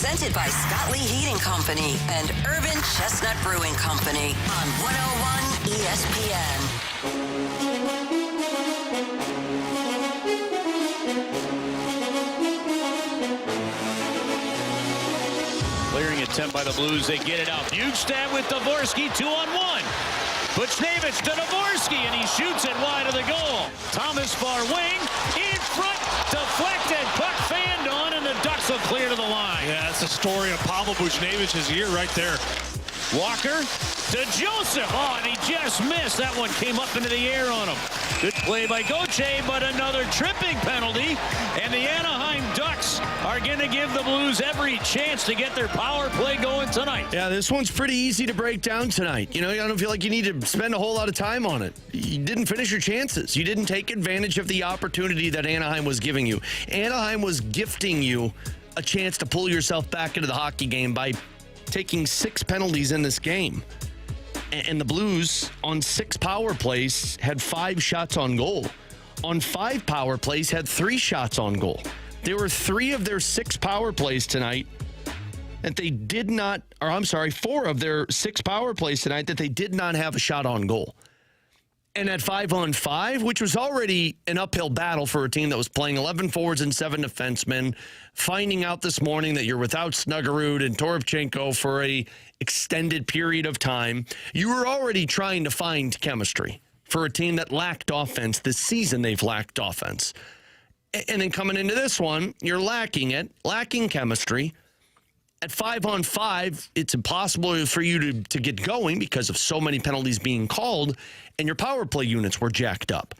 Presented by Scott Lee Heating Company and Urban Chestnut Brewing Company on 101 ESPN. Clearing attempt by the Blues. They get it out. Bukestad with Dvorsky, 2-on-1. Buchnevich to Dvorsky, and he shoots it wide of the goal. Thomas far wing, in front, deflected, puck fanned on, and the Ducks will clear to the line. Yeah, that's the story of Pavel Buchnevich's year right there. Walker to Joseph. Oh, and he just missed. That one came up into the air on him. Good play by Gauthier, but another tripping penalty. And the Anaheim Ducks are going to give the Blues every chance to get their power play going tonight. Yeah, this one's pretty easy to break down tonight. You know, I don't feel like you need to spend a whole lot of time on it. You didn't finish your chances. You didn't take advantage of the opportunity that Anaheim was giving you. Anaheim was gifting you a chance to pull yourself back into the hockey game by taking 6 penalties in this game. And the Blues, on 6 power plays, had 5 shots on goal. On 5 power plays, had 3 shots on goal. There were 3 of their 6 power plays tonight that they did not, or I'm sorry, 4 of their 6 power plays tonight that they did not have a shot on goal. And at 5-on-5, which was already an uphill battle for a team that was playing 11 forwards and 7 defensemen, finding out this morning that you're without Snuggerud and Toropchenko for a extended period of time, you were already trying to find chemistry for a team that lacked offense. This season, they've lacked offense. And then coming into this one, you're lacking it, lacking chemistry. At 5-on-5, it's impossible for you to get going because of so many penalties being called, and your power play units were jacked up.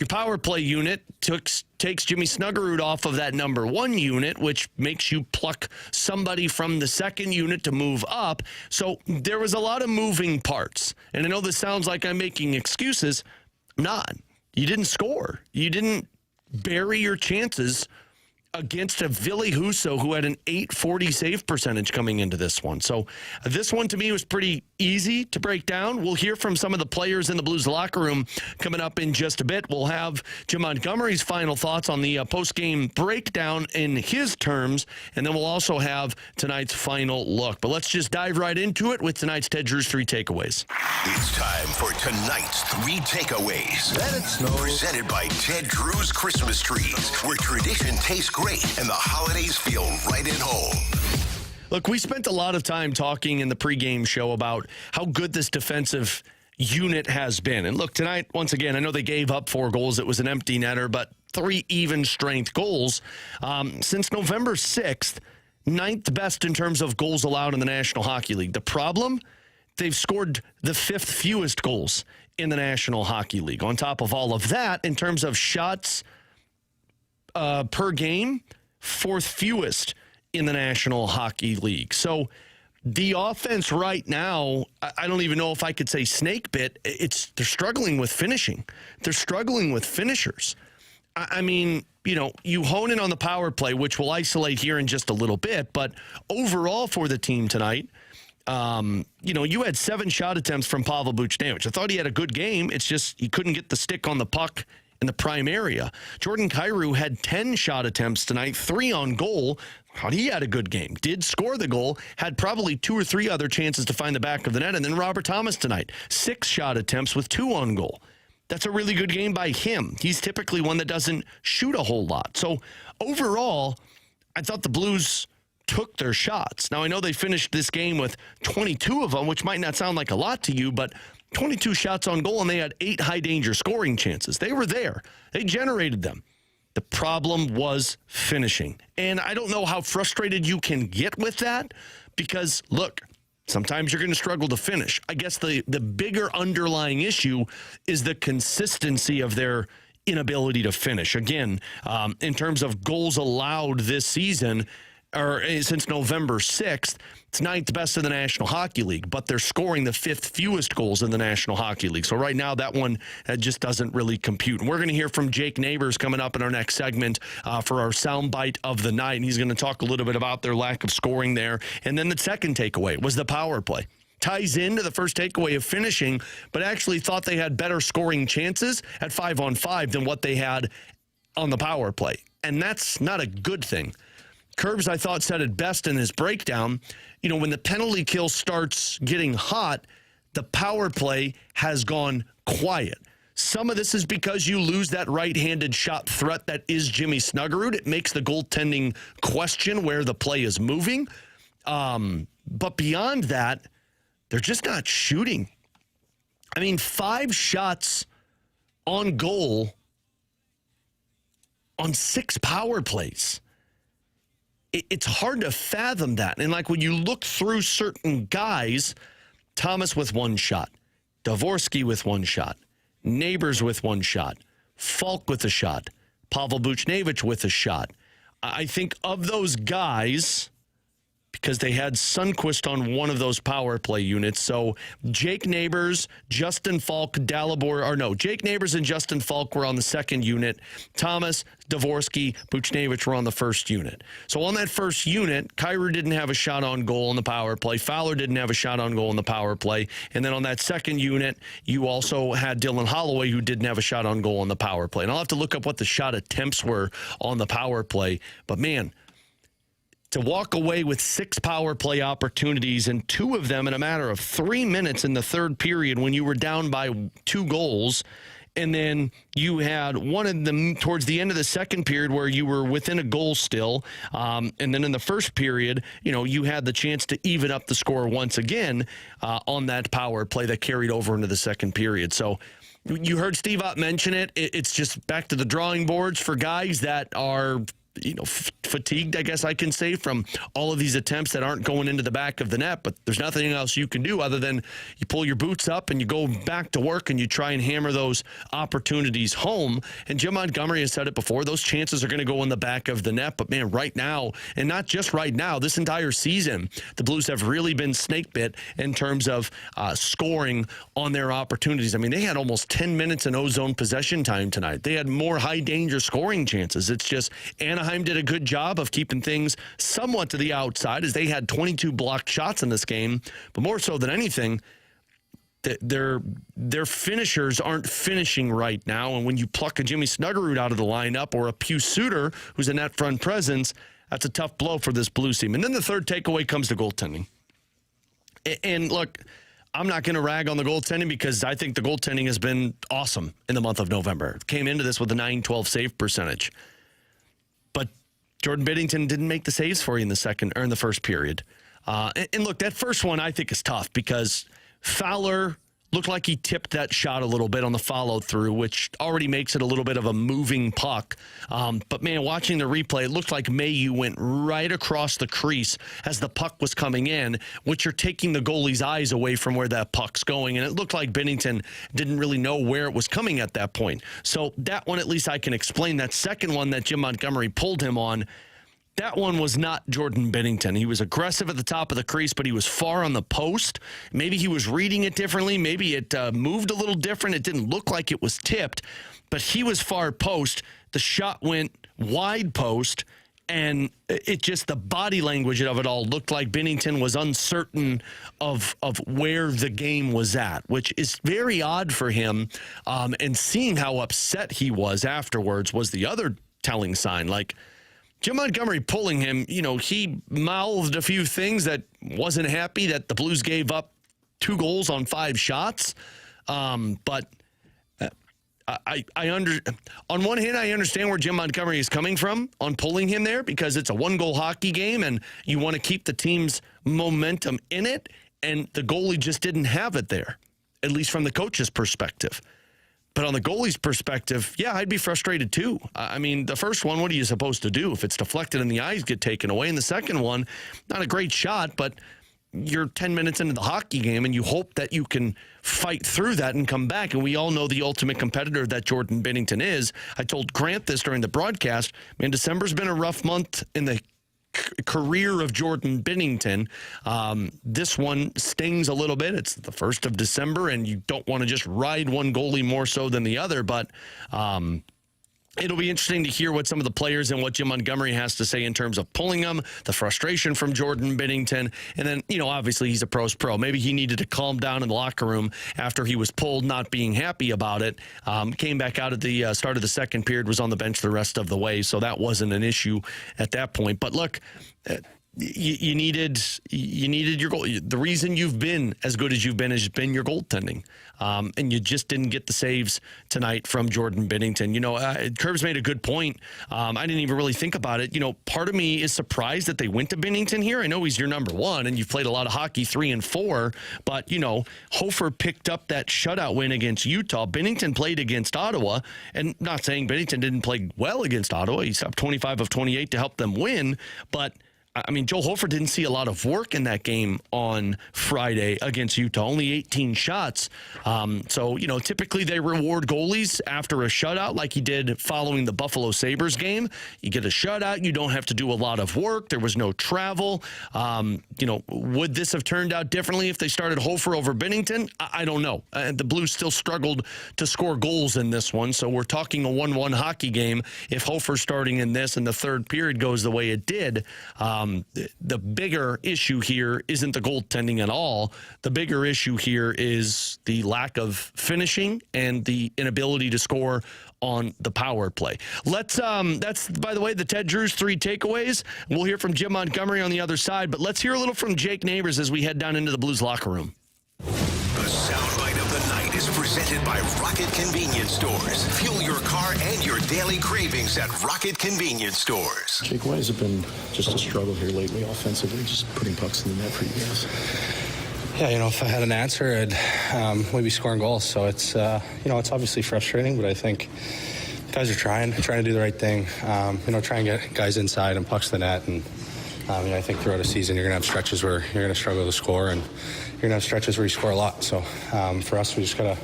Your power play unit takes Jimmy Snuggerud off of that number 1 unit, which makes you pluck somebody from the second unit to move up. So there was a lot of moving parts. And I know this sounds like I'm making excuses. I'm not. You didn't score. You didn't bury your chances against a Ville Husso who had an .840 save percentage coming into this one. So this one to me was pretty easy to break down. We'll hear from some of the players in the Blues locker room coming up in just a bit. We'll have Jim Montgomery's final thoughts on the post-game breakdown in his terms, and then we'll also have tonight's final look. But let's just dive right into it with tonight's Ted Drew's 3 takeaways. It's time for tonight's 3 takeaways. Let it snow. Presented by Ted Drew's Christmas Trees, where tradition tastes great and the holidays feel right at home. Look, we spent a lot of time talking in the pregame show about how good this defensive unit has been. And look, tonight, once again, I know they gave up 4 goals. It was an empty netter, but 3 even-strength goals. Since November 6th, 9th best in terms of goals allowed in the National Hockey League. The problem? They've scored the 5th fewest goals in the National Hockey League. On top of all of that, in terms of shots per game, 4th fewest in the National Hockey League. So the offense right now, I don't even know if I could say snake bit. They're struggling with finishing. They're struggling with finishers. I mean, you know, you hone in on the power play, which we'll isolate here in just a little bit. But overall for the team tonight, you know, you had 7 shot attempts from Pavel Buchnevich. I thought he had a good game. It's just he couldn't get the stick on the puck in the prime area. Jordan Kyrou had 10 shot attempts tonight, 3 on goal. Thought he had a good game. Did score the goal, had probably 2 or 3 other chances to find the back of the net. And then Robert Thomas tonight, 6 shot attempts with 2 on goal. That's a really good game by him. He's typically one that doesn't shoot a whole lot. So overall, I thought the Blues took their shots. Now, I know they finished this game with 22 of them, which might not sound like a lot to you, but 22 shots on goal, and they had 8 high-danger scoring chances. They were there. They generated them. The problem was finishing. And I don't know how frustrated you can get with that because, look, sometimes you're going to struggle to finish. I guess the bigger underlying issue is the consistency of their inability to finish. Again, in terms of goals allowed this season, or since November 6th, it's 9th best in the National Hockey League, but they're scoring the 5th fewest goals in the National Hockey League. So right now, that one just doesn't really compute. And we're going to hear from Jake Neighbors coming up in our next segment for our soundbite of the night. And he's going to talk a little bit about their lack of scoring there. And then the second takeaway was the power play. Ties into the first takeaway of finishing, but actually thought they had better scoring chances at 5-on-5 than what they had on the power play. And that's not a good thing. Curbs, I thought, said it best in his breakdown. You know, when the penalty kill starts getting hot, the power play has gone quiet. Some of this is because you lose that right-handed shot threat that is Jimmy Snuggerud. It makes the goaltending question where the play is moving. But beyond that, they're just not shooting. I mean, 5 shots on goal on 6 power plays. It's hard to fathom that. And like when you look through certain guys, Thomas with 1 shot, Dvorsky with 1 shot, Neighbors with 1 shot, Falk with a shot, Pavel Buchnevich with a shot. I think of those guys, because they had Sundqvist on one of those power play units. So Jake Neighbors, Justin Falk, Jake Neighbors and Justin Falk were on the second unit. Thomas, Dvorsky, Buchnevich were on the first unit. So on that first unit, Kyrou didn't have a shot on goal in the power play. Fowler didn't have a shot on goal in the power play. And then on that second unit, you also had Dylan Holloway, who didn't have a shot on goal in the power play. And I'll have to look up what the shot attempts were on the power play. But man, to walk away with 6 power play opportunities and 2 of them in a matter of 3 minutes in the third period when you were down by 2 goals, and then you had one of them towards the end of the second period where you were within a goal still, and then in the first period, you know, you had the chance to even up the score once again on that power play that carried over into the second period. So you heard Steve Ott mention it. It's just back to the drawing boards for guys that are, you know, fatigued, I guess I can say, from all of these attempts that aren't going into the back of the net. But there's nothing else you can do other than you pull your boots up and you go back to work and you try and hammer those opportunities home. And Jim Montgomery has said it before, those chances are going to go in the back of the net. But man, right now, and not just right now, this entire season, the Blues have really been snake bit in terms of scoring on their opportunities. I mean, they had almost 10 minutes in O-zone possession time tonight. They had more high danger scoring chances. It's just Anaheim did a good job of keeping things somewhat to the outside, as they had 22 blocked shots in this game. But more so than anything, their finishers aren't finishing right now. And when you pluck a Jimmy Snuggerud out of the lineup or a Pius Suter, who's a net front presence, that's a tough blow for this Blues team. And then the third takeaway comes to goaltending. And look, I'm not going to rag on the goaltending because I think the goaltending has been awesome in the month of November. Came into this with a .912 save percentage. But Jordan Binnington didn't make the saves for you in the first period. And look, that first one I think is tough because Fowler looked like he tipped that shot a little bit on the follow-through, which already makes it a little bit of a moving puck. But, man, watching the replay, it looked like Mayu went right across the crease as the puck was coming in, which are taking the goalie's eyes away from where that puck's going. And it looked like Binnington didn't really know where it was coming at that point. So that one, at least I can explain. That second one that Jim Montgomery pulled him on, that one was not Jordan Binnington. He was aggressive at the top of the crease, but he was far on the post. Maybe he was reading it differently. Maybe it moved a little different. It didn't look like it was tipped, but he was far post. The shot went wide post, and it just, the body language of it all looked like Binnington was uncertain of where the game was at, which is very odd for him. And seeing how upset he was afterwards was the other telling sign. Like, Jim Montgomery pulling him, you know, he mouthed a few things that wasn't happy that the Blues gave up 2 goals on 5 shots. But on one hand, I understand where Jim Montgomery is coming from on pulling him there because it's a 1-goal hockey game and you want to keep the team's momentum in it. And the goalie just didn't have it there, at least from the coach's perspective. But on the goalie's perspective, yeah, I'd be frustrated too. I mean, the first one, what are you supposed to do? If it's deflected and the eyes get taken away, and the second one, not a great shot, but you're 10 minutes into the hockey game and you hope that you can fight through that and come back. And we all know the ultimate competitor that Jordan Binnington is. I told Grant this during the broadcast. Man, December's been a rough month in the career of Jordan Binnington. This one stings a little bit. It's the 1st of December, and you don't want to just ride one goalie more so than the other. But It'll be interesting to hear what some of the players and what Jim Montgomery has to say in terms of pulling them, the frustration from Jordan Binnington, and then, obviously he's a pro's pro. Maybe he needed to calm down in the locker room after he was pulled, not being happy about it. Came back out at the start of the second period, was on the bench the rest of the way, so that wasn't an issue at that point. But look, you needed your goal. The reason you've been as good as you've been has been your goaltending. And you just didn't get the saves tonight from Jordan Binnington. Curbs made a good point. I didn't even really think about it. Part of me is surprised that they went to Binnington here. I know he's your number one, and you've played a lot of hockey 3 and 4, but, Hofer picked up that shutout win against Utah. Binnington played against Ottawa, and not saying Binnington didn't play well against Ottawa. He's up 25 of 28 to help them win, but Joel Hofer didn't see a lot of work in that game on Friday against Utah, only 18 shots. So, typically they reward goalies after a shutout like he did following the Buffalo Sabres game. You get a shutout, you don't have to do a lot of work. There was no travel. Would this have turned out differently if they started Hofer over Binnington? I don't know. The Blues still struggled to score goals in this one, so we're talking a 1-1 hockey game if Hofer's starting in this and the third period goes the way it did. The bigger issue here isn't the goaltending at all. The bigger issue here is the lack of finishing and the inability to score on the power play. That's, by the way, the Ted Drews 3 takeaways. We'll hear from Jim Montgomery on the other side, but let's hear a little from Jake Neighbors as we head down into the Blues locker room. The soundbite of the night is presented by Rocket Convenience Stores. Fuel your car and your daily cravings at Rocket Convenience Stores. Jake, why has it been just a struggle here lately offensively, just putting pucks in the net for you guys? Yeah, if I had an answer, I'd we'd be scoring goals. So it's, it's obviously frustrating, but I think guys are trying to do the right thing. Try and get guys inside and pucks the net. And I think throughout a season, you're going to have stretches where you're going to struggle to score, and you're going to have stretches where you score a lot. So for us, we just got to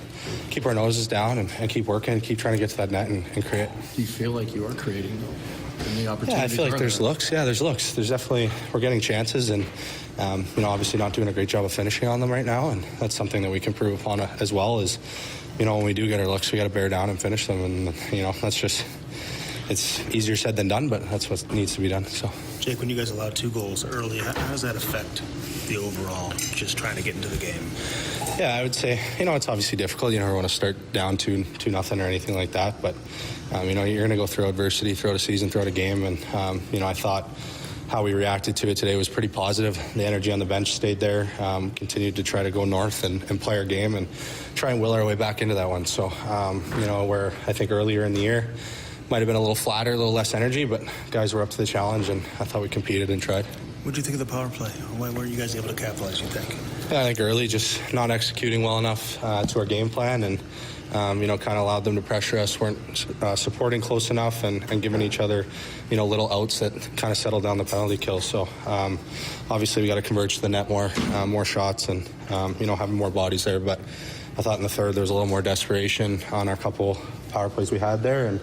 keep our noses down and keep working, keep trying to get to that net and create. Do you feel like you are creating, though? Any opportunity? Yeah, I feel like there's looks. Yeah, there's looks. There's definitely, we're getting chances, and obviously not doing a great job of finishing on them right now, and that's something that we can improve upon as well. Is when we do get our looks, we got to bear down and finish them, and that's just, it's easier said than done, but that's what needs to be done. So, Jake, when you guys allowed 2 goals early, how does that affect the overall, just trying to get into the game? Yeah, I would say, it's obviously difficult. You never want to start down 2-0 or anything like that, but you're going to go through adversity throughout a season, throughout a game, and I thought how we reacted to it today was pretty positive. The energy on the bench stayed there, continued to try to go north and play our game and try and will our way back into that one. So, where I think earlier in the year might have been a little flatter, a little less energy, but guys were up to the challenge, and I thought we competed and tried. What did you think of the power play? Why weren't you guys able to capitalize, you think? Yeah, I think early, just not executing well enough to our game plan, and kind of allowed them to pressure us, weren't supporting close enough and giving each other, little outs that kind of settled down the penalty kill. So obviously we got to converge to the net more shots and, having more bodies there. But I thought in the third there was a little more desperation on our couple power plays we had there. And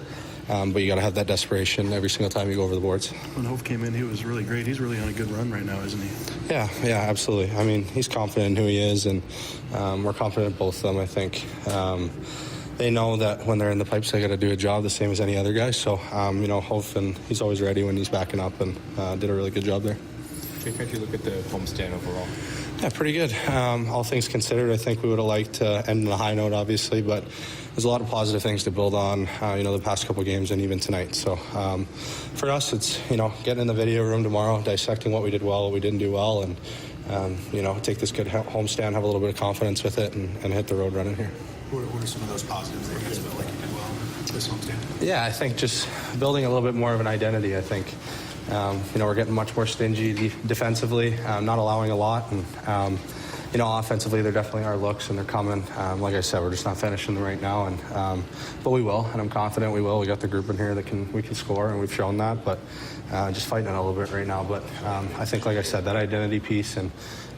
but you got to have that desperation every single time you go over the boards. When Hope came in, he was really great. He's really on a good run right now, isn't he? Yeah, absolutely. He's confident in who he is, and we're confident in both of them, I think. They know that when they're in the pipes, they got to do a job the same as any other guy. So, Hope, and he's always ready when he's backing up, and did a really good job there. Jake, how do you look at the homestand overall? Yeah, pretty good. All things considered, I think we would have liked to end on a high note, obviously, but there's a lot of positive things to build on, the past couple games and even tonight. So for us, it's, getting in the video room tomorrow, dissecting what we did well, what we didn't do well, and, take this good homestand, have a little bit of confidence with it, and hit the road running here. What are some of those positives that you guys felt like you did well this homestand? Yeah, I think just building a little bit more of an identity, I think. We're getting much more stingy defensively, not allowing a lot. And, offensively, there definitely are looks, and they're coming. Like I said, we're just not finishing them right now. But we will, and I'm confident we will. We got the group in here that we can score, and we've shown that. But just fighting it a little bit right now. But I think, like I said, that identity piece and,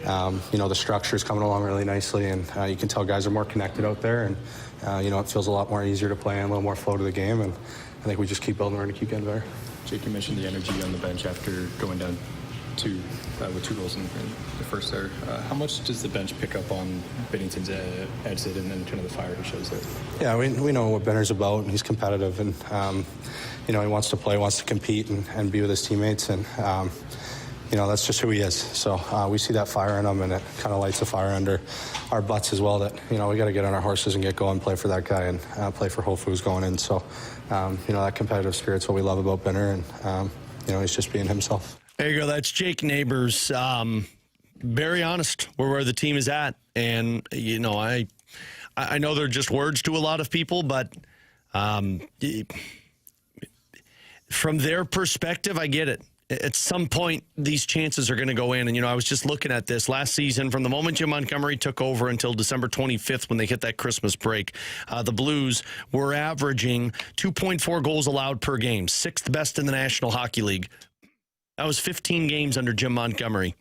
the structure is coming along really nicely. And you can tell guys are more connected out there. And, it feels a lot more easier to play and a little more flow to the game. And I think we just keep building, we're going to keep getting better. Jake, you mentioned the energy on the bench after going down with 2 goals in the first there. How much does the bench pick up on Binnington's exit and then kind of the fire he shows there? Yeah, we know what Benner's about, and he's competitive, and he wants to play, wants to compete, and be with his teammates, and that's just who he is. So we see that fire in him, and it kind of lights the fire under our butts as well. That we got to get on our horses and get going, play for that guy, and play for Whole Foods going in. So that competitive spirit's what we love about Benner, and he's just being himself. There you go. That's Jake Neighbors. Very honest where the team is at. And, I know they're just words to a lot of people, but from their perspective, I get it. At some point, these chances are going to go in. And, I was just looking at this last season from the moment Jim Montgomery took over until December 25th when they hit that Christmas break. The Blues were averaging 2.4 goals allowed per game, 6th best in the National Hockey League. That was 15 games under Jim Montgomery.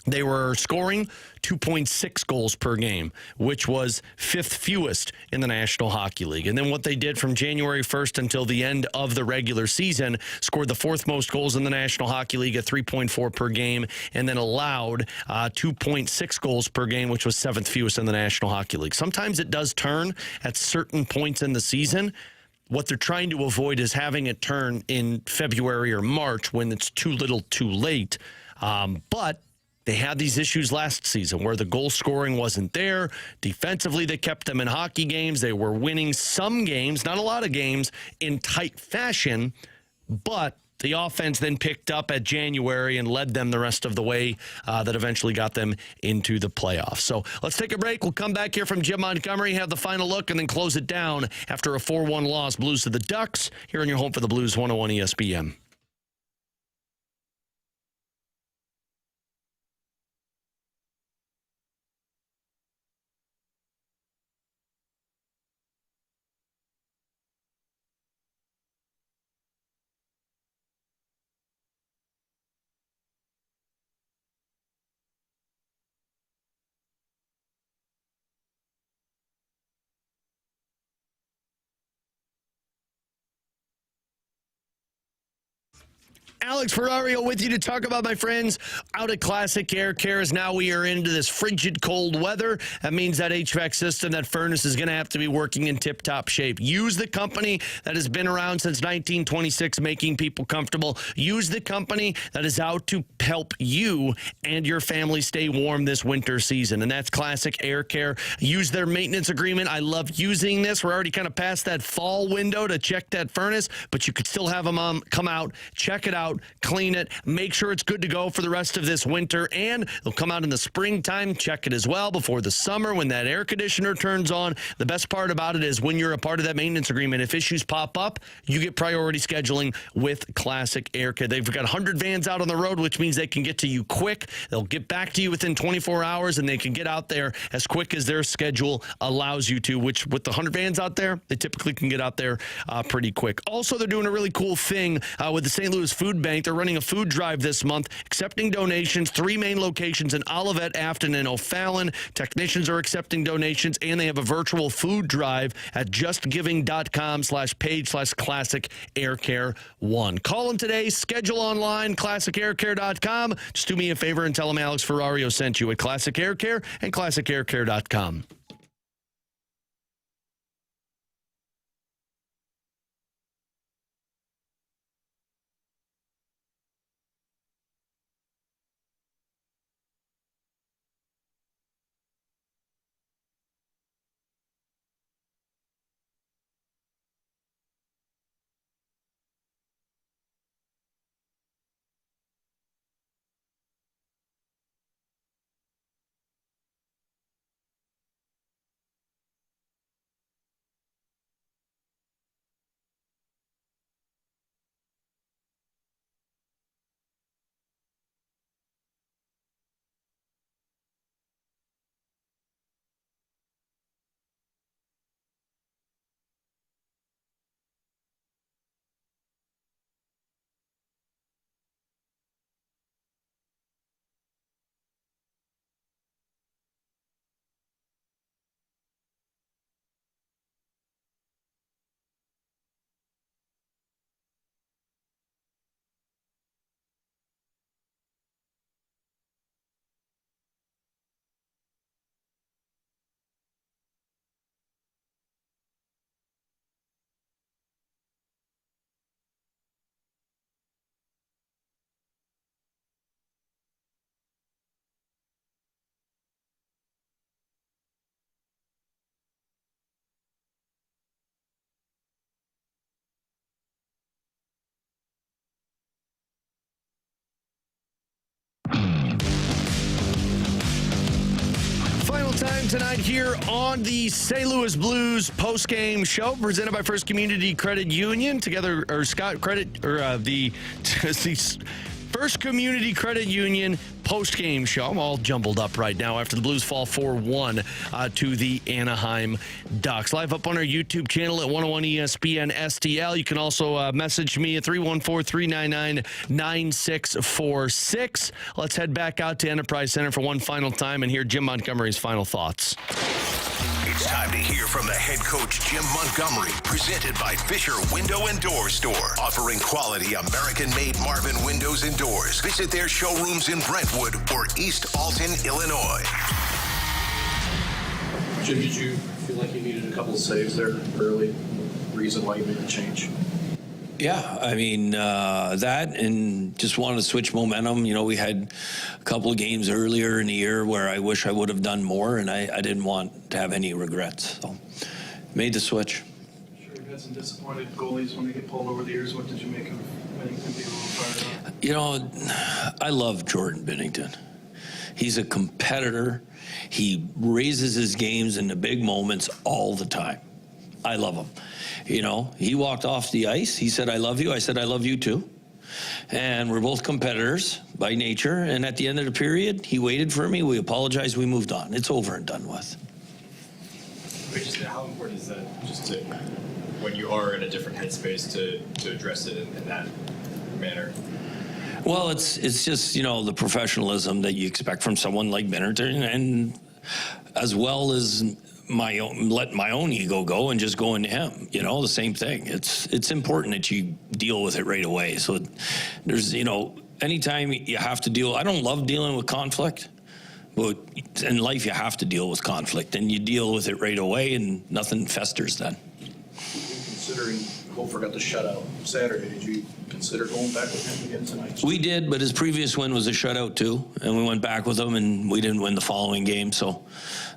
They were scoring 2.6 goals per game, which was 5th fewest in the National Hockey League. And then what they did from January 1st until the end of the regular season, scored the 4th most goals in the National Hockey League at 3.4 per game, and then allowed 2.6 goals per game, which was 7th fewest in the National Hockey League. Sometimes it does turn at certain points in the season. What they're trying to avoid is having it turn in February or March when it's too little too late. But they had these issues last season where the goal scoring wasn't there. Defensively, they kept them in hockey games. They were winning some games, not a lot of games, in tight fashion, but the offense then picked up at January and led them the rest of the way that eventually got them into the playoffs. So let's take a break. We'll come back here from Jim Montgomery, have the final look, and then close it down after a 4-1 loss. Blues to the Ducks here on your home for the Blues, 101 ESPN. Alex Ferrario with you to talk about my friends out at Classic Air Care. As now we are into this frigid cold weather. That means that HVAC system, that furnace is going to have to be working in tip-top shape. Use the company that has been around since 1926, making people comfortable. Use the company that is out to help you and your family stay warm this winter season, and that's Classic Air Care. Use their maintenance agreement. I love using this. We're already kind of past that fall window to check that furnace, but you could still have them come out, check it out, clean it, make sure it's good to go for the rest of this winter, and they'll come out in the springtime, check it as well before the summer when that air conditioner turns on. The best part about it is when you're a part of that maintenance agreement, if issues pop up, you get priority scheduling with Classic Air Care. They've got 100 vans out on the road, which means they can get to you quick. They'll get back to you within 24 hours, and they can get out there as quick as their schedule allows you to, which with the 100 vans out there, they typically can get out there pretty quick. Also, they're doing a really cool thing with the St. Louis Food Bank. They're running a food drive this month, accepting donations, 3 main locations in Olivet, Afton, and O'Fallon. Technicians are accepting donations, and they have a virtual food drive at justgiving.com/page/Classic Air Care 1. Call them today, schedule online, classicaircare.com. Just do me a favor and tell them Alex Ferrario sent you at Classic Air Care and classicaircare.com. time tonight here on the St. Louis Blues postgame show presented by First Community Credit Union. Together, or Scott Credit, or the First Community Credit Union postgame show. I'm all jumbled up right now after the Blues fall 4-1 to the Anaheim Ducks. Live up on our YouTube channel at 101 ESPN STL. You can also message me at 314-399-9646. Let's head back out to Enterprise Center for one final time and hear Jim Montgomery's final thoughts. It's time to hear from the head coach, Jim Montgomery, presented by Fisher Window and Door Store, offering quality American-made Marvin windows and doors. Visit their showrooms in Brentwood or East Alton, Illinois. Jim, did you feel like you needed a couple of saves there early? Reason why you made the change? Yeah, I mean, that and just wanted to switch momentum. You know, we had a couple of games earlier in the year where I wish I would have done more, and I didn't want to have any regrets. So, made the switch. Sure, you've had some disappointed goalies when they get pulled over the years. What did you make of Binnington being a little fired up? You know, I love Jordan Binnington. He's a competitor. He raises his games in the big moments all the time. I love him. You know, he walked off the ice. He said, I love you. I said, I love you too. And we're both competitors by nature. And at the end of the period, he waited for me. We apologized. We moved on. It's over and done with. Just how important is that, just to, when you are in a different headspace, to address it in that manner? Well, it's just, you know, the professionalism that you expect from someone like Binnington, and as well as let my own ego go and just go into him. You know, the same thing. It's important that you deal with it right away. So there's, you know, anytime you have to deal, I don't love dealing with conflict, but in life you have to deal with conflict, and you deal with it right away and nothing festers then. Considering Hofer got the shutout Saturday, did you consider going back with him again tonight? We did, but his previous win was a shutout too, and we went back with him, and we didn't win the following game, so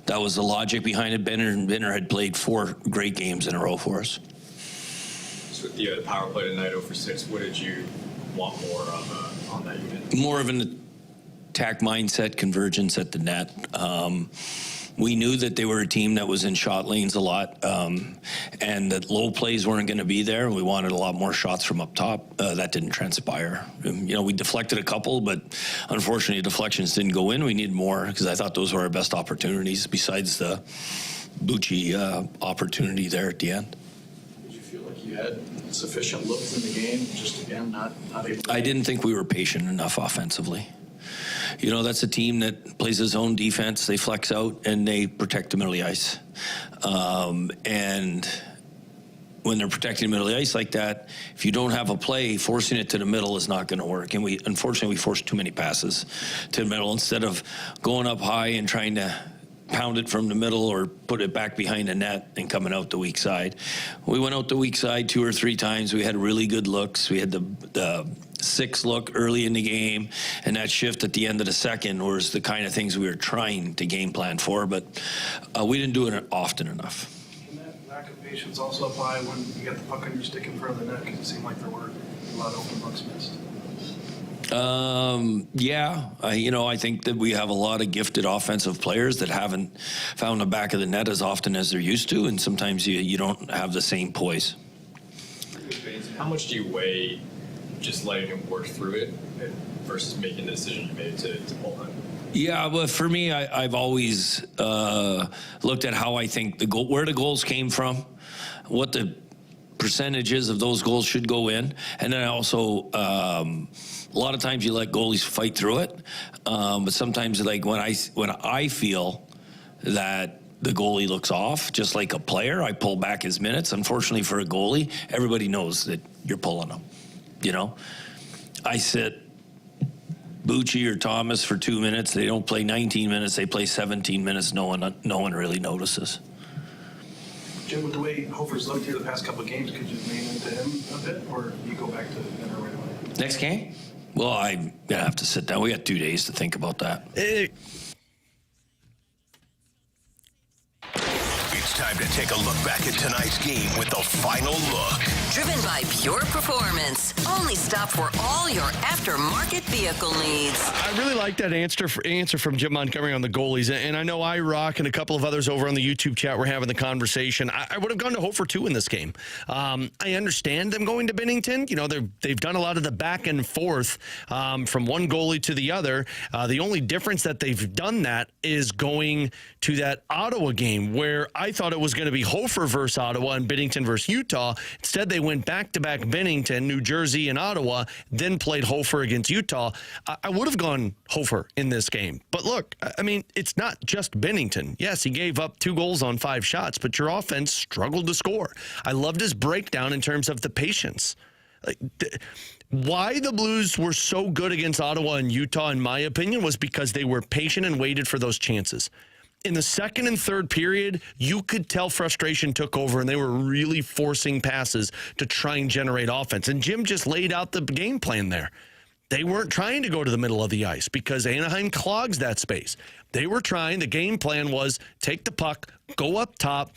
that was the logic behind it. Benner had played 4 great games in a row for us. So the power play tonight, 0 for 6. What did you want more on that unit? More of an attack mindset, convergence at the net. We knew that they were a team that was in shot lanes a lot, and that low plays weren't going to be there. We wanted a lot more shots from up top. That didn't transpire. You know, we deflected a couple, but unfortunately, deflections didn't go in. We needed more, because I thought those were our best opportunities, besides the Bucci opportunity there at the end. Did you feel like you had sufficient looks in the game, just again not able to... I didn't think we were patient enough offensively. You know, that's a team that plays its own defense. They flex out and they protect the middle of the ice. And when they're protecting the middle of the ice like that, if you don't have a play, forcing it to the middle is not going to work. And unfortunately, we forced too many passes to the middle instead of going up high and trying to pound it from the middle or put it back behind the net and coming out the weak side. We went out the weak side 2 or 3 times. We had really good looks. We had the 6 look early in the game, and that shift at the end of the second was the kind of things we were trying to game plan for, but we didn't do it often enough. Can that lack of patience also apply when you got the puck on your stick in front of the net, because it seemed like there were a lot of open pucks missed? Yeah, you know, I think that we have a lot of gifted offensive players that haven't found the back of the net as often as they're used to, and sometimes you don't have the same poise. How much do you weigh just letting him work through it versus making the decision you made to pull him? Yeah, but for me, I've always looked at how I think where the goals came from, what the percentages of those goals should go in, and then I also a lot of times you let goalies fight through it, but sometimes like when I feel that the goalie looks off, just like a player, I pull back his minutes. Unfortunately for a goalie, everybody knows that you're pulling them. You know, I sit Bucci or Thomas for 2 minutes. They don't play 19 minutes. They play 17 minutes. No one really notices. Jim, with the way Hofer's looked here the past couple of games, could you lean into him a bit, or you go back to Benner right away? Next game? Well, I'm gonna have to sit down. We got 2 days to think about that. It's time to take a look back at tonight's game with the final look. Driven by Pure Performance. Only stop for all your aftermarket vehicle needs. I really like that answer from Jim Montgomery on the goalies. And I know I Rock and a couple of others over on the YouTube chat were having the conversation. I would have gone to Hofer 2 in this game. I understand them going to Bennington. You know, they've done a lot of the back and forth from one goalie to the other. The only difference that they've done that is going to that Ottawa game where I thought it was going to be Hofer versus Ottawa and Bennington versus Utah. Instead, they went back-to-back Bennington, New Jersey, and Ottawa, then played Hofer against Utah. I would have gone Hofer in this game. But look, I mean, it's not just Bennington. Yes, he gave up 2 goals on 5 shots, but your offense struggled to score. I loved his breakdown in terms of the patience. Why the Blues were so good against Ottawa and Utah, in my opinion, was because they were patient and waited for those chances. In the second and third period, you could tell frustration took over, and they were really forcing passes to try and generate offense. And Jim just laid out the game plan there. They weren't trying to go to the middle of the ice because Anaheim clogs that space. They were trying. The game plan was take the puck, go up top,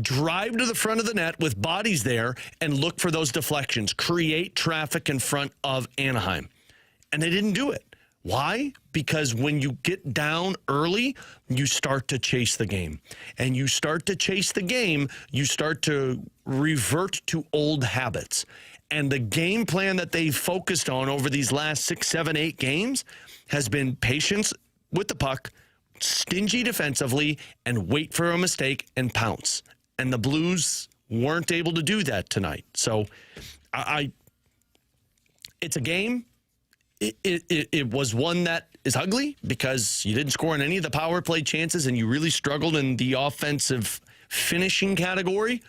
drive to the front of the net with bodies there, and look for those deflections. Create traffic in front of Anaheim. And they didn't do it. Why? Because when you get down early, you start to chase the game. And you start to chase the game, you start to revert to old habits. And the game plan that they focused on over these last 6, 7, 8 games has been patience with the puck, stingy defensively, and wait for a mistake and pounce. And the Blues weren't able to do that tonight. So it's a game. It was one that is ugly because you didn't score on any of the power play chances and you really struggled in the offensive finishing category.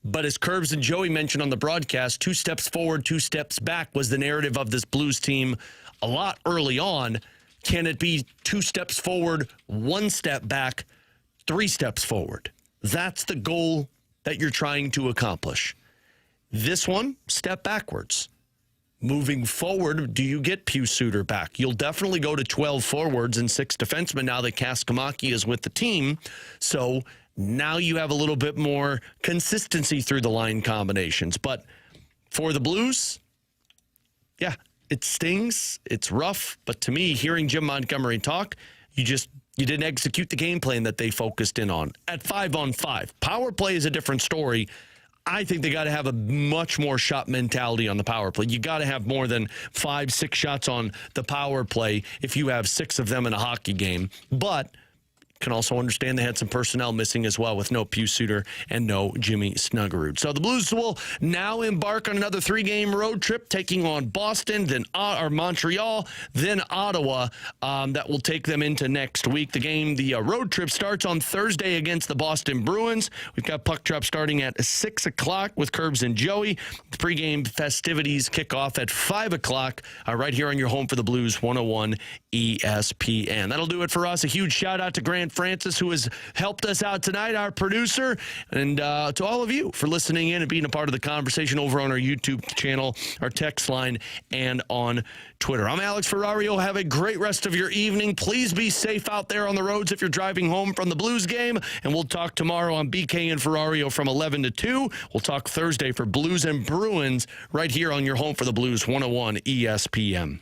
But as Curbs and Joey mentioned on the broadcast, 2 steps forward, 2 steps back was the narrative of this Blues team a lot early on. Can it be 2 steps forward, 1 step back, 3 steps forward? That's the goal that you're trying to accomplish. This one, step backwards. Moving forward, do you get Pius Suter back? You'll definitely go to 12 forwards and 6 defensemen now that Kaskamaki is with the team. So now you have a little bit more consistency through the line combinations. But for the Blues, yeah, it stings. It's rough. But to me, hearing Jim Montgomery talk, you didn't execute the game plan that they focused in on. At 5-on-5, power play is a different story. I think they got to have a much more shot mentality on the power play. You got to have more than 5, 6 shots on the power play if you have 6 of them in a hockey game. But can also understand they had some personnel missing as well with no Pius Suter and no Jimmy Snuggerud. So the Blues will now embark on another 3-game road trip, taking on Boston, then Montreal, then Ottawa. That will take them into next week. The road trip starts on Thursday against the Boston Bruins. We've got puck drop starting at 6 o'clock with Curbs and Joey. The pregame festivities kick off at 5 o'clock right here on your home for the Blues, 101 ESPN. That'll do it for us. A huge shout out to Grant Francis, who has helped us out tonight, our producer, and to all of you for listening in and being a part of the conversation over on our YouTube channel, our text line, and on Twitter. I'm Alex Ferrario. Have a great rest of your evening. Please be safe out there on the roads if you're driving home from the Blues game, and we'll talk tomorrow on BK and Ferrario from 11 to 2. We'll talk Thursday for Blues and Bruins right here on your home for the Blues, 101 ESPN.